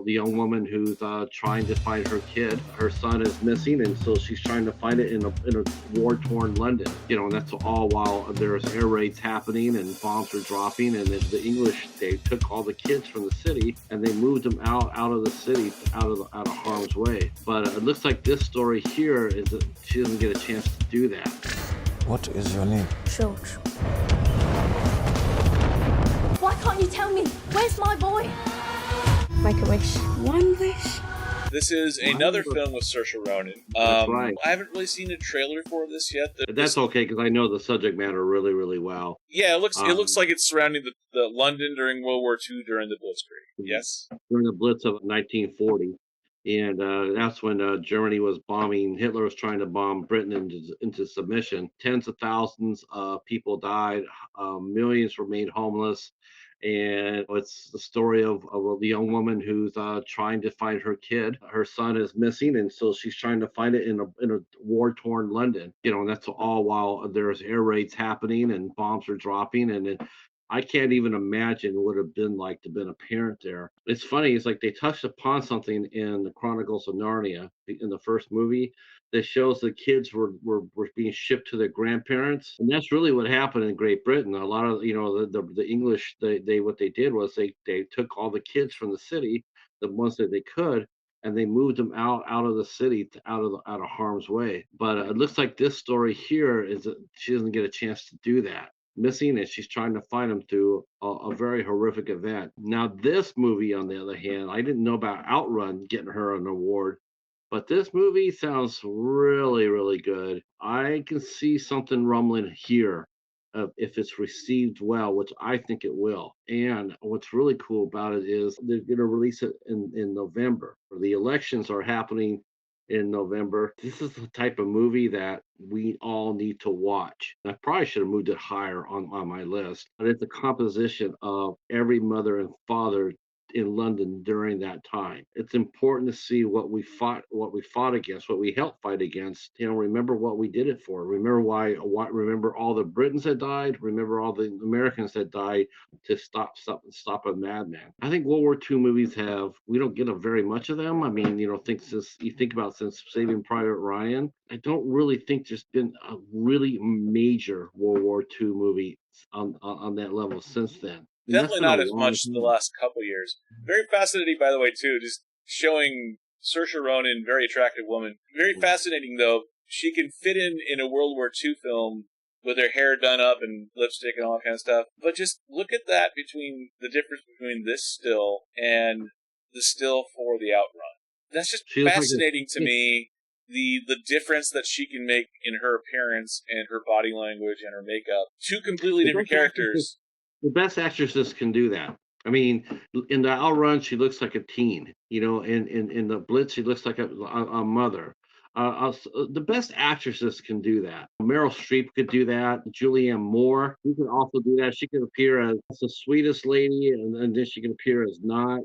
The young woman who's trying to find her kid. Her son is missing, and so she's trying to find it in a war-torn London. And that's all while there's air raids happening and bombs are dropping. And the English, they took all the kids from the city and they moved them out of the city, out of harm's way. But it looks like this story here is that she doesn't get a chance to do that. What is your name? George. Why can't you tell me? Where's my boy? Make a wish. One wish. This is another film with Saoirse Ronan. That's right. I haven't really seen a trailer for this yet. That's okay, because I know the subject matter really, really well. Yeah, it looks like it's surrounding the London during World War II during the Blitzkrieg. Yes? During the Blitz of 1940. And that's when Germany was bombing. Hitler was trying to bomb Britain into submission. Tens of thousands of people died. Millions remained homeless. And it's the story of the young woman who's trying to find her kid. Her son is missing, and so she's trying to find it in a war-torn London. And that's all while there's air raids happening and bombs are dropping. And I can't even imagine what it would have been like to have been a parent there. It's funny, it's like they touched upon something in the Chronicles of Narnia in the first movie that shows the kids were being shipped to their grandparents. And that's really what happened in Great Britain. A lot of, the English, they what they did was they took all the kids from the city, the ones that they could, and they moved them out of the city, out of harm's way. But it looks like this story here is that she doesn't get a chance to do that. Missing, and she's trying to find him through a very horrific event. Now, this movie, on the other hand, I didn't know about Outrun getting her an award, but this movie sounds really, really good. I can see something rumbling here if it's received well, which I think it will. And what's really cool about it is they're going to release it in November. The elections are happening in November. This is the type of movie that we all need to watch. I probably should have moved it higher on my list, but it's a composition of every mother and father in London during that time. It's important to see what we fought against, what we helped fight against. Remember what we did it for. Remember remember all the Britons that died. Remember all the Americans that died to stop a madman. I think World War II movies we don't get very much of them. I mean, since Saving Private Ryan, I don't really think there's been a really major World War II movie on that level since then. Definitely not as much in the last couple years. Very fascinating, by the way, too, just showing Saoirse Ronan, very attractive woman. Very fascinating, though. She can fit in a World War II film with her hair done up and lipstick and all that kind of stuff. But just look at that the difference between this still and the still for the Outrun. That's just fascinating to me. The difference that she can make in her appearance and her body language and her makeup. Two completely different characters. The best actresses can do that. I mean, in the Outrun, she looks like a teen. In the Blitz, she looks like a mother. The best actresses can do that. Meryl Streep could do that. Julianne Moore, she could also do that. She could appear as the sweetest lady, and then she can appear as not.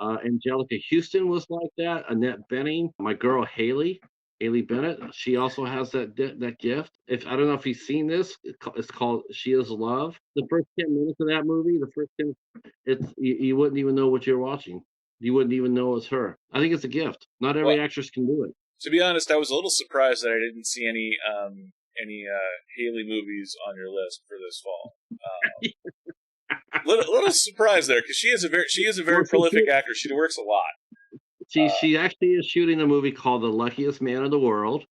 Angelica Houston was like that. Annette Bening, my girl Haley Bennett, she also has that gift. I don't know if you've seen this, it's called She Is Love. The first 10 minutes of that movie, you wouldn't even know what you're watching. You wouldn't even know it's her. I think it's a gift. Not every actress can do it. To be honest, I was a little surprised that I didn't see any Haley movies on your list for this fall. Little surprised there, because she is a very prolific actress. She works a lot. She actually is shooting a movie called The Luckiest Man in the World.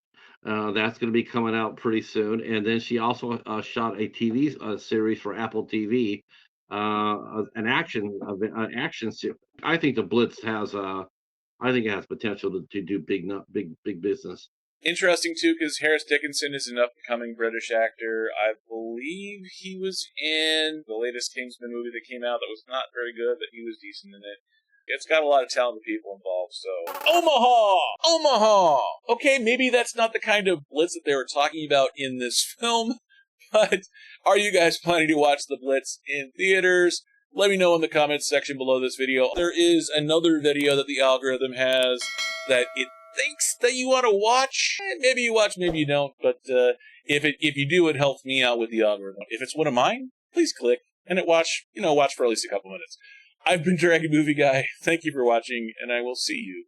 That's going to be coming out pretty soon. And then she also shot a TV series for Apple TV, an action series. I think the Blitz has potential to do big business. Interesting too, because Harris Dickinson is an up-and-coming British actor. I believe he was in the latest Kingsman movie that came out that was not very good, but he was decent in it. It's got a lot of talented people involved, so... Omaha! Okay, maybe that's not the kind of Blitz that they were talking about in this film, but are you guys planning to watch the Blitz in theaters? Let me know in the comments section below this video. There is another video that the algorithm has that it thinks that you want to watch. Maybe you watch, maybe you don't, but if you do, it helps me out with the algorithm. If it's one of mine, please click and watch for at least a couple minutes. I've been Dragon Movie Guy. Thank you for watching, and I will see you